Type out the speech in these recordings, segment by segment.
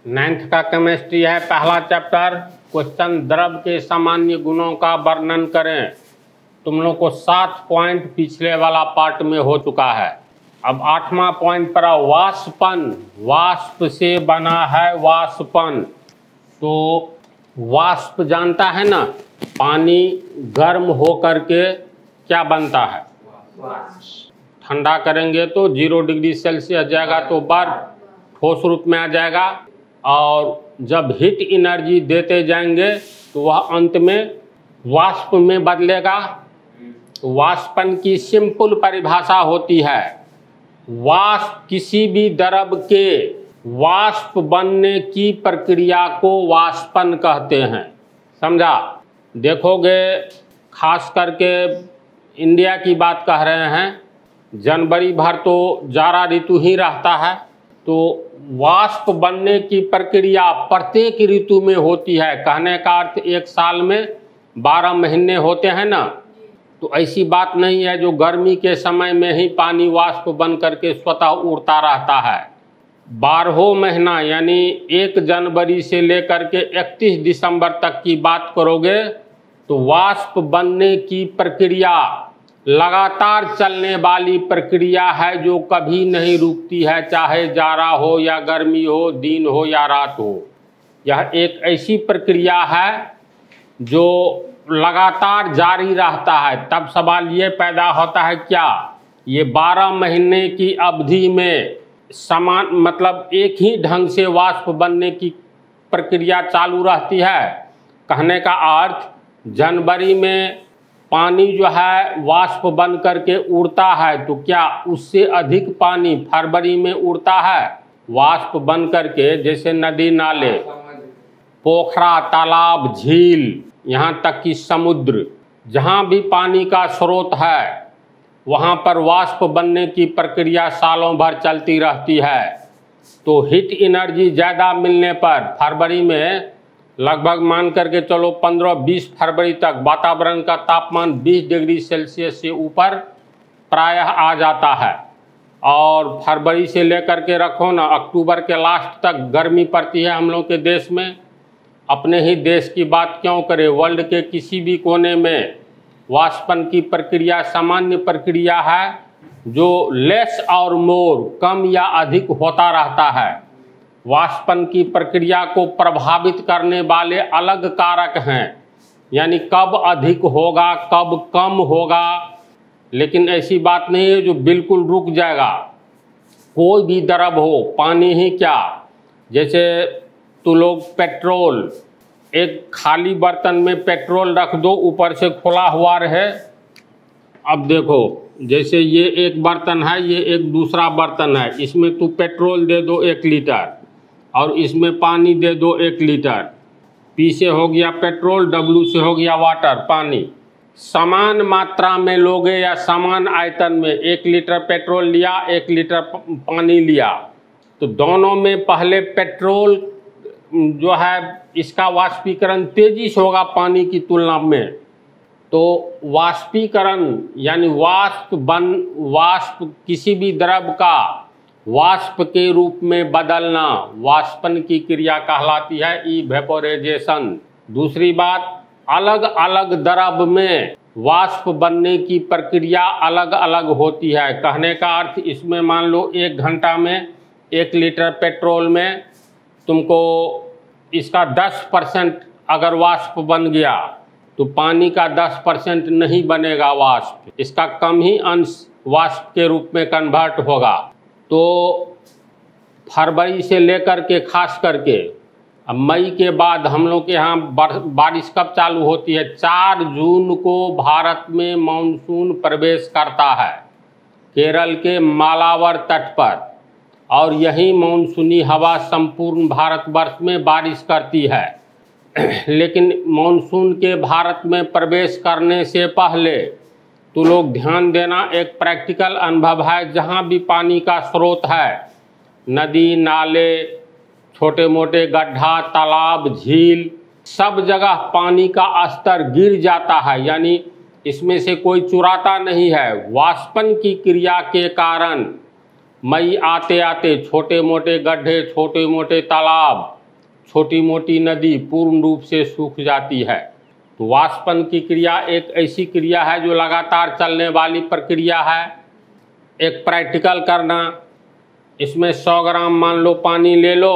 9th का chemistry है, पहला चैप्टर। क्वेश्चन द्रव के सामान्य गुणों का वर्णन करें। तुम लोग को 7 पॉइंट पिछले वाला पार्ट में हो चुका है। अब 8वां पॉइंट पर वाष्पन। वाष्प से बना है वाष्पन। तो वाष्प जानता है ना, पानी गर्म हो करके क्या बनता है, ठंडा करेंगे तो 0 डिग्री सेल्सियस जाएगा तो बर्फ ठोस रूप में आ जाएगा, और जब हीट एनर्जी देते जाएंगे तो वह अंत में वाष्प में बदलेगा। वाष्पन की सिंपल परिभाषा होती है, वाष्प किसी भी द्रव के वाष्प बनने की प्रक्रिया को वाष्पन कहते हैं। समझा? देखोगे, खास करके इंडिया की बात कह रहे हैं, जनवरी भर तो जाड़ा ऋतु ही रहता है, तो वाष्प बनने की प्रक्रिया प्रत्येक ऋतु में होती है। कहने का अर्थ एक साल में 12 महीने होते हैं ना, तो ऐसी बात नहीं है जो गर्मी के समय में ही पानी वाष्प बन करके स्वतः उड़ता रहता है। 12 महीना यानी 1 जनवरी से लेकर के 31 दिसंबर तक की बात करोगे तो वाष्प बनने की प्रक्रिया लगातार चलने वाली प्रक्रिया है, जो कभी नहीं रुकती है, चाहे जाड़ा हो या गर्मी हो, दिन हो या रात हो। यह एक ऐसी प्रक्रिया है जो लगातार जारी रहता है। तब सवाल ये पैदा होता है, क्या ये 12 महीने की अवधि में समान मतलब एक ही ढंग से वाष्प बनने की प्रक्रिया चालू रहती है? कहने का अर्थ, जनवरी में पानी जो है वाष्प बन करके उड़ता है, तो क्या उससे अधिक पानी फरवरी में उड़ता है वाष्प बन करके? जैसे नदी नाले, पोखरा, तालाब, झील, यहाँ तक कि समुद्र, जहाँ भी पानी का स्रोत है वहाँ पर वाष्प बनने की प्रक्रिया सालों भर चलती रहती है। तो हीट एनर्जी ज़्यादा मिलने पर फरवरी में लगभग मान करके चलो 15-20 फरवरी तक वातावरण का तापमान 20 डिग्री सेल्सियस से ऊपर प्रायः आ जाता है, और फरवरी से लेकर के रखो ना अक्टूबर के लास्ट तक गर्मी पड़ती है हम लोग के देश में। अपने ही देश की बात क्यों करें, वर्ल्ड के किसी भी कोने में वाष्पन की प्रक्रिया सामान्य प्रक्रिया है, जो लेस और मोर, कम या अधिक होता रहता है। वाष्पन की प्रक्रिया को प्रभावित करने वाले अलग कारक हैं, यानी कब अधिक होगा कब कम होगा, लेकिन ऐसी बात नहीं है जो बिल्कुल रुक जाएगा। कोई भी द्रव हो, पानी ही क्या, जैसे तो लोग पेट्रोल, एक खाली बर्तन में पेट्रोल रख दो, ऊपर से खुला हुआ रहे। अब देखो, जैसे ये एक बर्तन है, ये एक दूसरा बर्तन है, इसमें तू पेट्रोल दे दो 1 लीटर और इसमें पानी दे दो 1 लीटर। पी से हो गया पेट्रोल, डब्ल्यू से हो गया वाटर, पानी। समान मात्रा में लोगे या समान आयतन में 1 लीटर पेट्रोल लिया, 1 लीटर पानी लिया, तो दोनों में पहले पेट्रोल जो है इसका वाष्पीकरण तेजी से होगा पानी की तुलना में। तो वाष्पीकरण यानी वाष्प किसी भी द्रव का वाष्प के रूप में बदलना वाष्पन की क्रिया कहलाती है, इवेपोराइजेशन। दूसरी बात, अलग अलग द्रव में वाष्प बनने की प्रक्रिया अलग अलग होती है। कहने का अर्थ, इसमें मान लो 1 घंटा में 1 लीटर पेट्रोल में तुमको इसका 10% अगर वाष्प बन गया तो पानी का 10% नहीं बनेगा वाष्प, इसका कम ही अंश वाष्प के रूप में कन्वर्ट होगा। तो फरवरी से लेकर के खास करके अब मई के बाद हम लोग के यहाँ बारिश कब चालू होती है? 4 जून को भारत में मानसून प्रवेश करता है केरल के मालावर तट पर, और यही मानसूनी हवा संपूर्ण भारतवर्ष में बारिश करती है। लेकिन मानसून के भारत में प्रवेश करने से पहले तो लोग ध्यान देना, एक प्रैक्टिकल अनुभव है, जहाँ भी पानी का स्रोत है, नदी नाले, छोटे मोटे गड्ढा, तालाब, झील, सब जगह पानी का स्तर गिर जाता है, यानी इसमें से कोई चुराता नहीं है। वाष्पन की क्रिया के कारण मई आते आते छोटे मोटे गड्ढे, छोटे मोटे तालाब, छोटी मोटी नदी पूर्ण रूप से सूख जाती है। तो वाष्पन की क्रिया एक ऐसी क्रिया है जो लगातार चलने वाली प्रक्रिया है। एक प्रैक्टिकल करना, इसमें 100 ग्राम मान लो पानी ले लो,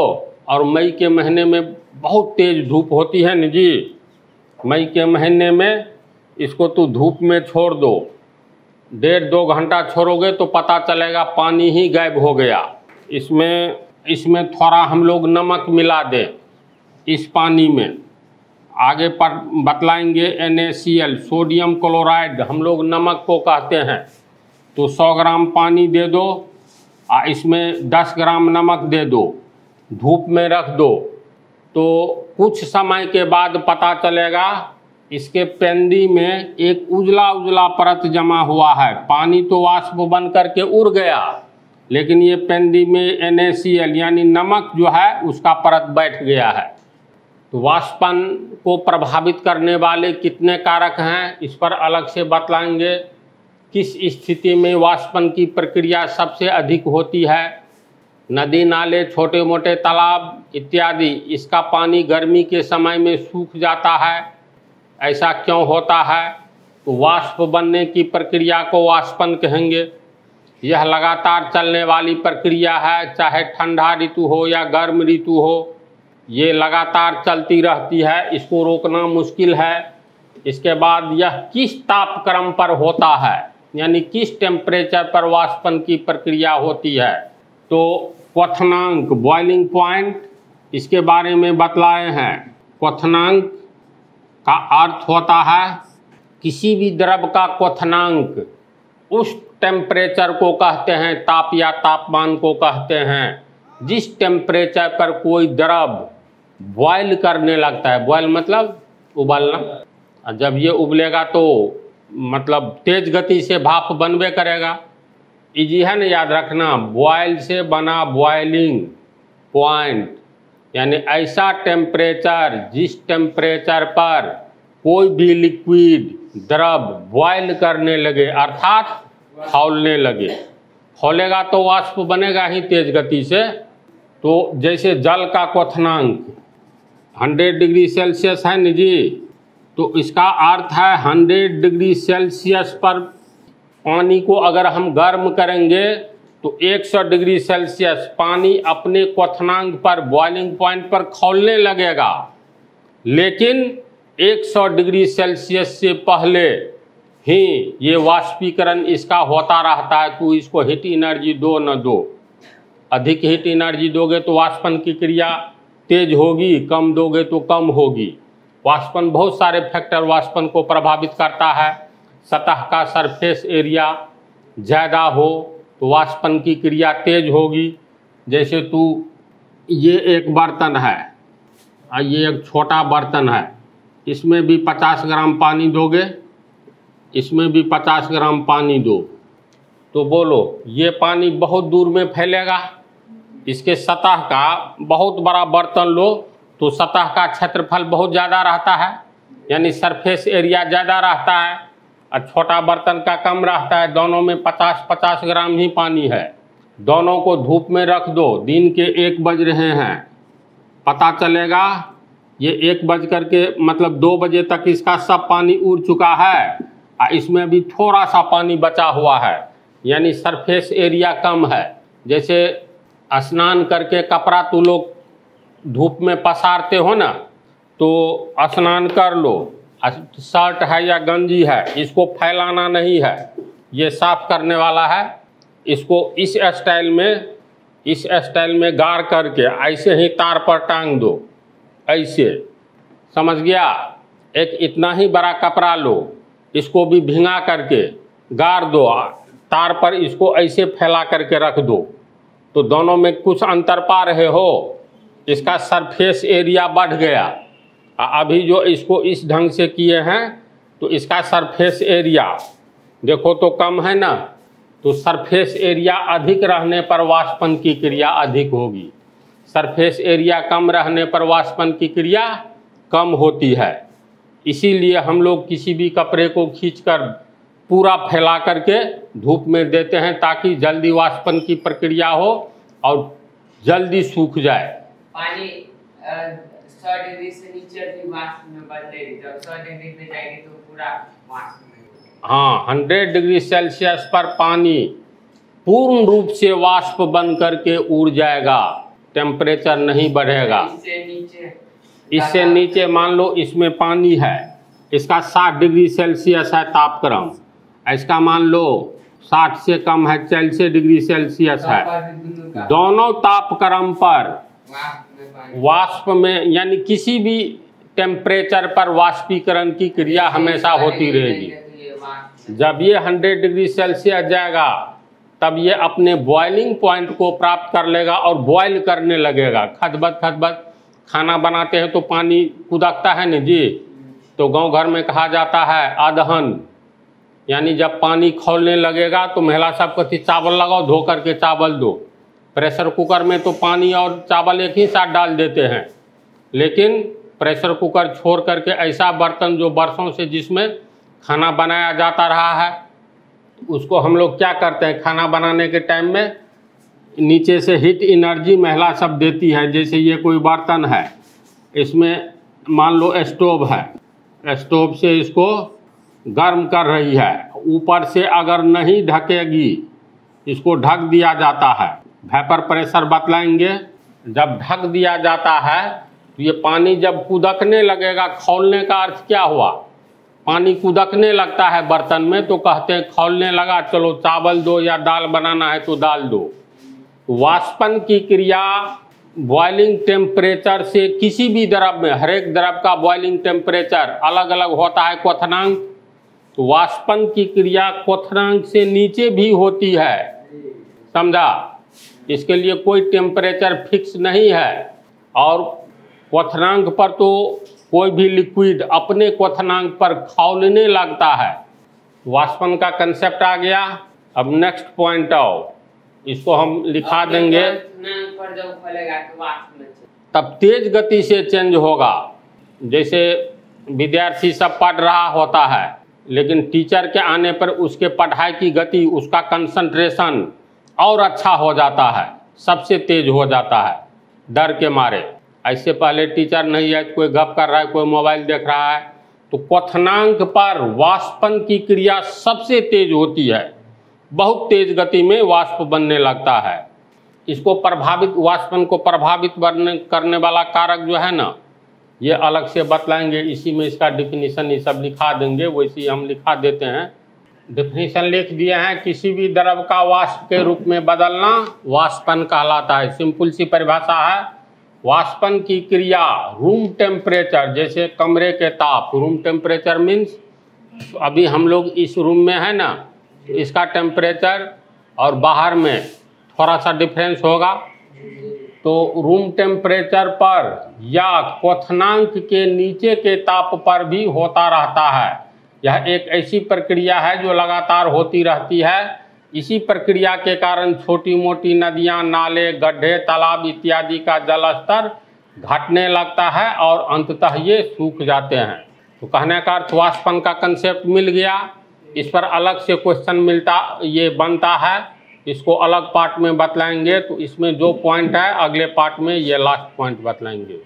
और मई के महीने में बहुत तेज़ धूप होती है न जी, मई के महीने में इसको तो धूप में छोड़ दो, 1.5-2 घंटा छोड़ोगे तो पता चलेगा पानी ही गायब हो गया। इसमें थोड़ा हम लोग नमक मिला दें इस पानी में, आगे पर बतलाएंगे NaCl, सोडियम क्लोराइड हम लोग नमक को कहते हैं। तो 100 ग्राम पानी दे दो और इसमें 10 ग्राम नमक दे दो, धूप में रख दो, तो कुछ समय के बाद पता चलेगा इसके पेंदी में एक उजला उजला परत जमा हुआ है। पानी तो वाष्प बन करके उड़ गया, लेकिन ये पेंदी में NaCl यानी नमक जो है उसका परत बैठ गया है। तो वाष्पन को प्रभावित करने वाले कितने कारक हैं इस पर अलग से बतलाएंगे। किस स्थिति में वाष्पन की प्रक्रिया सबसे अधिक होती है, नदी नाले, छोटे मोटे तालाब इत्यादि, इसका पानी गर्मी के समय में सूख जाता है, ऐसा क्यों होता है? तो वाष्प बनने की प्रक्रिया को वाष्पन कहेंगे। यह लगातार चलने वाली प्रक्रिया है, चाहे ठंडा ऋतु हो या गर्म ऋतु हो, ये लगातार चलती रहती है, इसको रोकना मुश्किल है। इसके बाद यह किस तापक्रम पर होता है, यानी किस टेम्परेचर पर वाष्पन की प्रक्रिया होती है? तो क्वथनांक, बॉइलिंग पॉइंट, इसके बारे में बतलाए हैं। क्वथनांक का अर्थ होता है किसी भी द्रव का क्वथनांक उस टेम्परेचर को कहते हैं, ताप या तापमान को कहते हैं जिस टेम्परेचर पर कोई द्रव बॉयल करने लगता है। बॉयल मतलब उबलना, जब ये उबलेगा तो मतलब तेज गति से भाप बनबे करेगा। इजी है ना याद रखना, बॉयल से बना बॉइलिंग पॉइंट, यानी ऐसा टेम्परेचर जिस टेम्परेचर पर कोई भी लिक्विड द्रव बॉयल करने लगे अर्थात खौलने लगे। खौलेगा तो वाष्प बनेगा ही तेज गति से। तो जैसे जल का क्वथनांक 100 डिग्री सेल्सियस है न जी, तो इसका अर्थ है 100 डिग्री सेल्सियस पर पानी को अगर हम गर्म करेंगे तो 100 डिग्री सेल्सियस पानी अपने क्वथनांक पर, बॉइलिंग पॉइंट पर खौलने लगेगा। लेकिन 100 डिग्री सेल्सियस से पहले ही ये वाष्पीकरण इसका होता रहता है। तो इसको हीट एनर्जी दो न दो, अधिक हीट एनर्जी दोगे तो वाष्पन की क्रिया तेज होगी, कम दोगे तो कम होगी। वाष्पन बहुत सारे फैक्टर वाष्पन को प्रभावित करता है। सतह का सरफेस एरिया ज़्यादा हो तो वाष्पन की क्रिया तेज होगी। जैसे ये एक बर्तन है और ये एक छोटा बर्तन है, इसमें भी 50 ग्राम पानी दोगे, इसमें भी 50 ग्राम पानी दो, तो बोलो ये पानी बहुत दूर में फैलेगा। इसके सतह का बहुत बड़ा बर्तन लो तो सतह का क्षेत्रफल बहुत ज़्यादा रहता है, यानी सरफेस एरिया ज़्यादा रहता है, और छोटा बर्तन का कम रहता है। दोनों में 50-50 ग्राम ही पानी है। दोनों को धूप में रख दो, दिन के 1 बज रहे हैं, पता चलेगा ये 1 बज करके मतलब 2 बजे तक इसका सब पानी उड़ चुका है और इसमें भी थोड़ा सा पानी बचा हुआ है, यानी सरफेस एरिया कम है। जैसे स्नान करके कपड़ा तो लोग धूप में पसारते हो ना, तो स्नान कर लो, शर्ट है या गंजी है, इसको फैलाना नहीं है, ये साफ करने वाला है। इसको इस स्टाइल में गाड़ करके ऐसे ही तार पर टांग दो, ऐसे, समझ गया। एक इतना ही बड़ा कपड़ा लो, इसको भी भिंगा करके गाड़ दो तार पर, इसको ऐसे फैला करके रख दो, तो दोनों में कुछ अंतर पा रहे हो, इसका सरफेस एरिया बढ़ गया। अभी जो इसको इस ढंग से किए हैं तो इसका सरफेस एरिया देखो तो कम है ना, तो सरफेस एरिया अधिक रहने पर वाष्पन की क्रिया अधिक होगी, सरफेस एरिया कम रहने पर वाष्पन की क्रिया कम होती है। इसीलिए हम लोग किसी भी कपड़े को खींचकर पूरा फैला करके धूप में देते हैं ताकि जल्दी वाष्पन की प्रक्रिया हो और जल्दी सूख जाए। पानी 100 डिग्री से नीचे भी वाष्प में बदलेगी, जब 100 डिग्री पे जाएगी तो पूरा वाष्प में। हाँ, 100 डिग्री सेल्सियस पर पानी पूर्ण रूप से वाष्प बन करके उड़ जाएगा, टेम्परेचर नहीं बढ़ेगा। इससे नीचे मान लो इसमें पानी है, इसका 60 डिग्री सेल्सियस है तापक्रम, इसका मान लो 60 से कम है, 40 डिग्री सेल्सियस है। दोनों तापक्रम पर वाष्प में यानी किसी भी टेम्परेचर पर वाष्पीकरण की क्रिया हमेशा होती रहेगी। जब ये 100 डिग्री सेल्सियस जाएगा तब ये अपने बॉइलिंग पॉइंट को प्राप्त कर लेगा और बॉयल करने लगेगा। खदबद खाना बनाते हैं तो पानी कुदकता है ना जी, तो गांव घर में कहा जाता है अदहन, यानी जब पानी खौलने लगेगा तो महिला सब कहती चावल लगाओ, धो करके चावल दो। प्रेशर कुकर में तो पानी और चावल एक ही साथ डाल देते हैं, लेकिन प्रेशर कुकर छोड़ करके ऐसा बर्तन जो बरसों से जिसमें खाना बनाया जाता रहा है, उसको हम लोग क्या करते हैं, खाना बनाने के टाइम में नीचे से हीट एनर्जी महिला सब देती है। जैसे ये कोई बर्तन है, इसमें मान लो स्टोव है, स्टोव से इसको गर्म कर रही है, ऊपर से अगर नहीं ढकेगी इसको ढक दिया जाता है। वेपर प्रेशर बतलाएंगे, जब ढक दिया जाता है तो ये पानी जब कुदकने लगेगा, खौलने का अर्थ क्या हुआ, पानी कुदकने लगता है बर्तन में तो कहते हैं खौलने लगा, चलो चावल दो या दाल बनाना है तो दाल दो। वाष्पन की क्रिया बॉइलिंग टेम्परेचर से किसी भी द्रव में, हर एक द्रव का बॉइलिंग टेम्परेचर अलग अलग होता है, क्वथनांक। तो वाष्पन की क्रिया क्वथनांक से नीचे भी होती है, समझा। इसके लिए कोई टेम्परेचर फिक्स नहीं है, और क्वथनांक पर तो कोई भी लिक्विड अपने क्वथनांक पर खौलने लगता है। वाष्पन का कंसेप्ट आ गया। अब नेक्स्ट पॉइंट आओ, इसको हम लिखा देंगे। पर जब खोलेगा तो वाष्प में तब तेज गति से चेंज होगा। जैसे विद्यार्थी सब पढ़ रहा होता है, लेकिन टीचर के आने पर उसके पढ़ाई की गति, उसका कंसंट्रेशन और अच्छा हो जाता है, सबसे तेज हो जाता है डर के मारे। ऐसे पहले टीचर नहीं है, कोई गप कर रहा है, कोई मोबाइल देख रहा है, तो क्वथनांक पर वाष्पन की क्रिया सबसे तेज होती है, बहुत तेज गति में वाष्प बनने लगता है। इसको प्रभावित, वाष्पन को प्रभावित करने वाला कारक जो है ना, ये अलग से बतलाएंगे। इसी में इसका डिफिनीशन ये सब लिखा देंगे, वैसे हम लिखा देते हैं। डिफिनीशन लिख दिए हैं, किसी भी द्रव का वाष्प के रूप में बदलना वाष्पन कहलाता है। सिंपल सी परिभाषा है, वाष्पन की क्रिया रूम टेम्परेचर, जैसे कमरे के ताप, रूम टेम्परेचर मीन्स अभी हम लोग इस रूम में है ना, इसका टेम्परेचर और बाहर में थोड़ा सा डिफरेंस होगा, तो रूम टेम्परेचर पर या क्वथनांक के नीचे के ताप पर भी होता रहता है। यह एक ऐसी प्रक्रिया है जो लगातार होती रहती है। इसी प्रक्रिया के कारण छोटी मोटी नदियाँ, नाले, गड्ढे, तालाब इत्यादि का जल स्तर घटने लगता है और अंततः ये सूख जाते हैं। तो कहने का अर्थ वाष्पन का कंसेप्ट मिल गया। इस पर अलग से क्वेश्चन ये बनता है, इसको अलग पार्ट में बतलाएंगे। तो इसमें जो पॉइंट है अगले पार्ट में ये लास्ट पॉइंट बतलाएंगे।